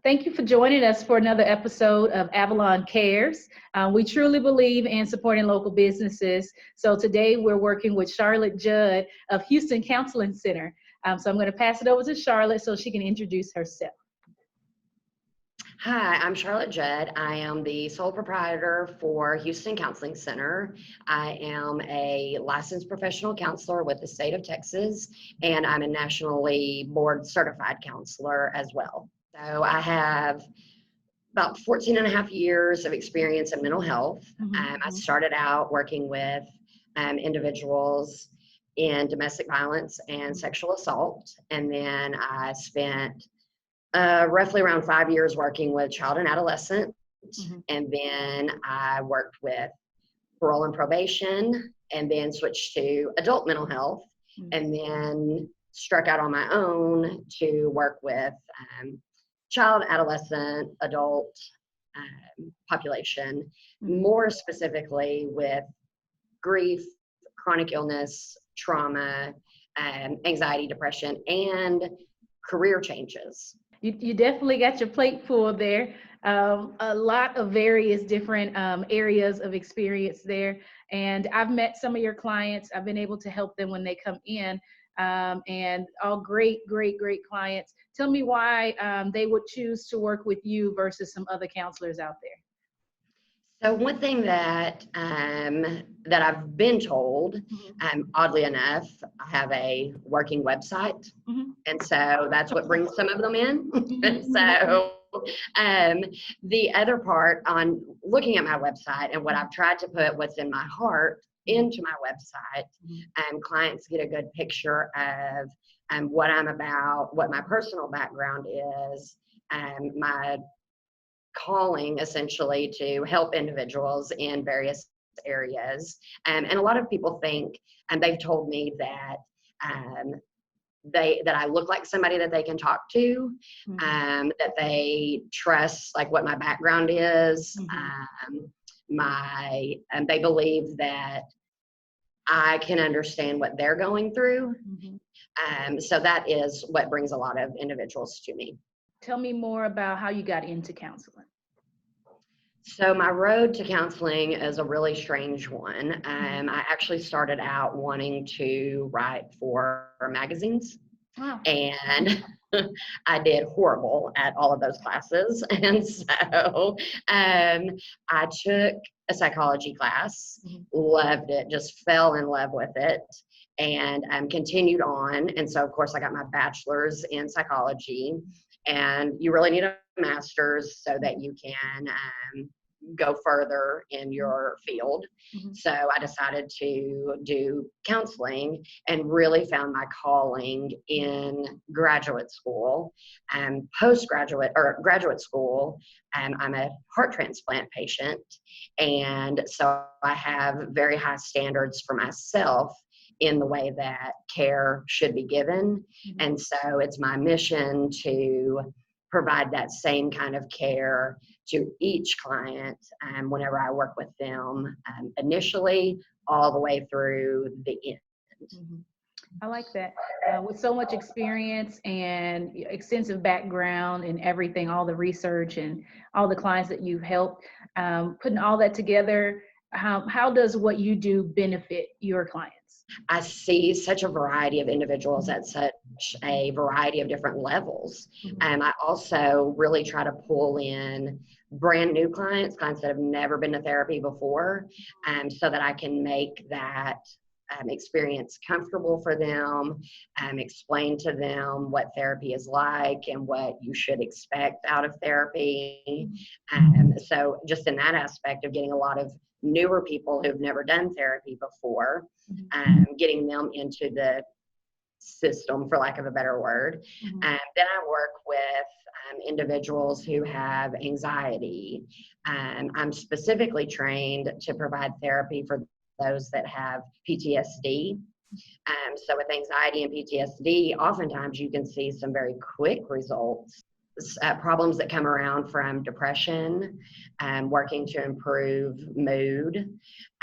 Thank you for joining us for another episode of Avalon Cares. We truly believe in supporting local businesses. So today we're working with Charlotte Judd of Houston Counseling Center. So I'm going to pass it over to Charlotte so she can introduce herself. Hi, I'm Charlotte Judd. I am the sole proprietor for Houston Counseling Center. I am a licensed professional counselor with the state of Texas, and I'm a nationally board certified counselor as well. So I have about 14 and a half years of experience in mental health. I started out working with individuals in domestic violence and sexual assault, and then I spent roughly around 5 years working with child and adolescent. And then I worked with parole and probation, and then switched to adult mental health, and then struck out on my own to work with child, adolescent, adult population, more specifically with grief, chronic illness, trauma, anxiety, depression, and career changes. You definitely got your plate full there. A lot of various different areas of experience there. And I've met some of your clients. I've been able to help them when they come in, and all great clients. Tell me why they would choose to work with you versus some other counselors out there. So one thing that that I've been told, oddly enough, I have a working website, and so that's what brings some of them in. And so the other part on looking at my website and what I've tried to put what's in my heart into my website, clients get a good picture of what I'm about, what my personal background is, my calling essentially to help individuals in various areas. And a lot of people think, and they've told me that that I look like somebody that they can talk to, that they trust like what my background is. They believe that I can understand what they're going through. So that is what brings a lot of individuals to me. Tell me more about how you got into counseling. So my road to counseling is a really strange one. I actually started out wanting to write for magazines. Wow. And I did horrible at all of those classes. And so I took a psychology class, loved it, just fell in love with it, and continued on. And so, of course, I got my bachelor's in psychology. And you really need a master's so that you can go further in your field. So I decided to do counseling and really found my calling in graduate school and postgraduate or graduate school. I'm a heart transplant patient. And so I have very high standards for myself in the way that care should be given. And so it's my mission to provide that same kind of care to each client whenever I work with them, initially all the way through the end. I like that. With so much experience and extensive background and everything, all the research and all the clients that you've helped, putting all that together, how does what you do benefit your clients? I see such a variety of individuals at such a variety of different levels. I also really try to pull in brand new clients that have never been to therapy before, so that I can make that experience comfortable for them, explain to them what therapy is like and what you should expect out of therapy. So just in that aspect of getting a lot of newer people who've never done therapy before, getting them into the system, for lack of a better word. Then I work with individuals who have anxiety. I'm specifically trained to provide therapy for those that have PTSD. So with anxiety and PTSD, oftentimes you can see some very quick results. Problems that come around from depression, working to improve mood.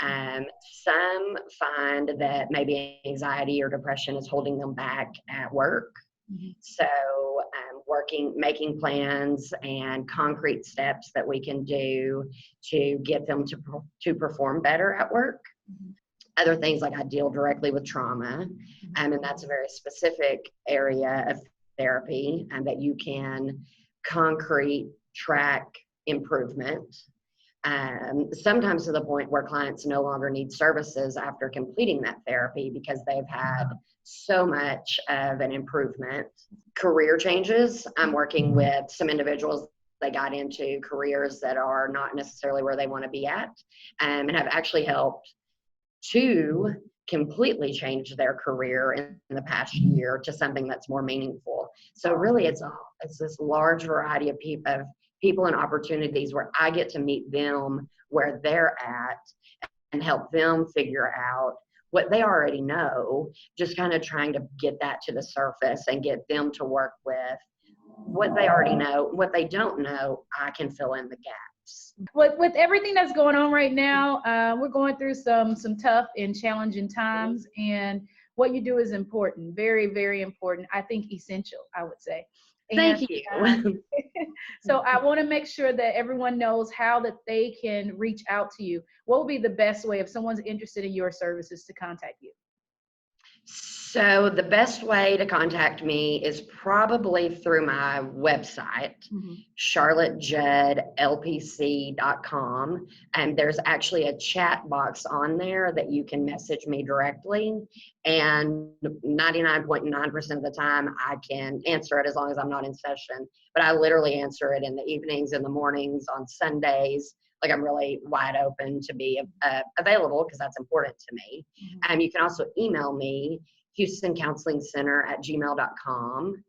Some find that maybe anxiety or depression is holding them back at work. Mhm. So making plans and concrete steps that we can do to get them to perform better at work. Mhm. Other things like I deal directly with trauma, and that's a very specific area of therapy, and that you can concrete track improvement. Sometimes to the point where clients no longer need services after completing that therapy because they've had so much of an improvement. Career changes. I'm working with some individuals that got into careers that are not necessarily where they want to be at, and have actually helped to completely change their career in the past year to something that's more meaningful. So really it's this large variety of people and opportunities where I get to meet them where they're at and help them figure out what they already know, just kind of trying to get that to the surface and get them to work with what they already know. What they don't know, I can fill in the gaps. With everything that's going on right now, we're going through some tough and challenging times, and what you do is important, very, very important. I think essential, I would say. And Thank you. so I want to make sure that everyone knows how that they can reach out to you. What would be the best way if someone's interested in your services to contact you? So the best way to contact me is probably through my website, Mhm. charlottejuddlpc.com. And there's actually a chat box on there that you can message me directly. And 99.9% of the time, I can answer it as long as I'm not in session. But I literally answer it in the evenings, in the mornings, on Sundays. Like I'm really wide open to be available because that's important to me. Mhm. You can also email me, HoustonCounselingCenter@gmail.com.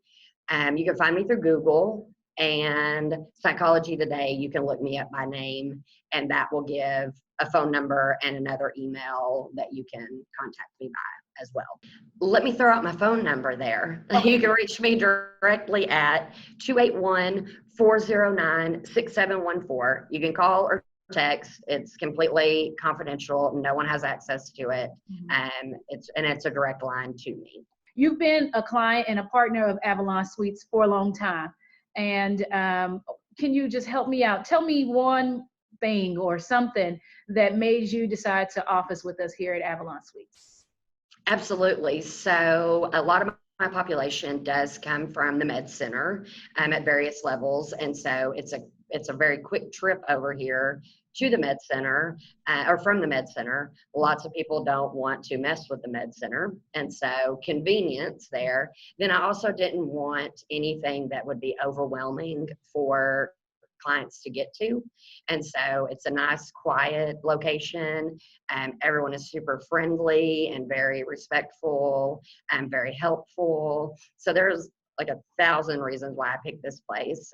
You can find me through Google, and Psychology Today, you can look me up by name, and that will give a phone number and another email that you can contact me by as well. Let me throw out my phone number there. Okay. You can reach me directly at 281-409-6714. You can call or text. It's completely confidential. No one has access to it. Mhm. It's a direct line to me. You've been a client and a partner of Avalon Suites for a long time. And can you just help me out? Tell me one thing or something that made you decide to office with us here at Avalon Suites. Absolutely. So a lot of my population does come from the med center at various levels, and so it's a very quick trip over here to the med center or from the med center. Lots of people don't want to mess with the med center, and so convenience there. Then I also didn't want anything that would be overwhelming for clients to get to, and so it's a nice quiet location. Everyone is super friendly and very respectful and very helpful. So there's like 1,000 reasons why I picked this place.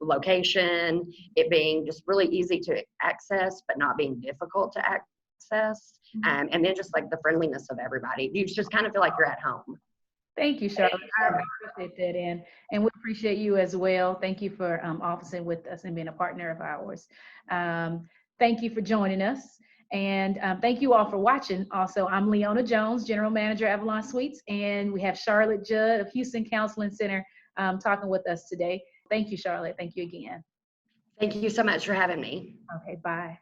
Location, it being just really easy to access, but not being difficult to access. And then just like the friendliness of everybody. You just kind of feel like you're at home. Thank you, Charlotte. I appreciate that, and we appreciate you as well. Thank you for officing with us and being a partner of ours. Thank you for joining us, and thank you all for watching. Also, I'm Leona Jones, General Manager, Avalon Suites, and we have Charlotte Judd of Houston Counseling Center talking with us today. Thank you, Charlotte. Thank you again. Thank you so much for having me. Okay, bye.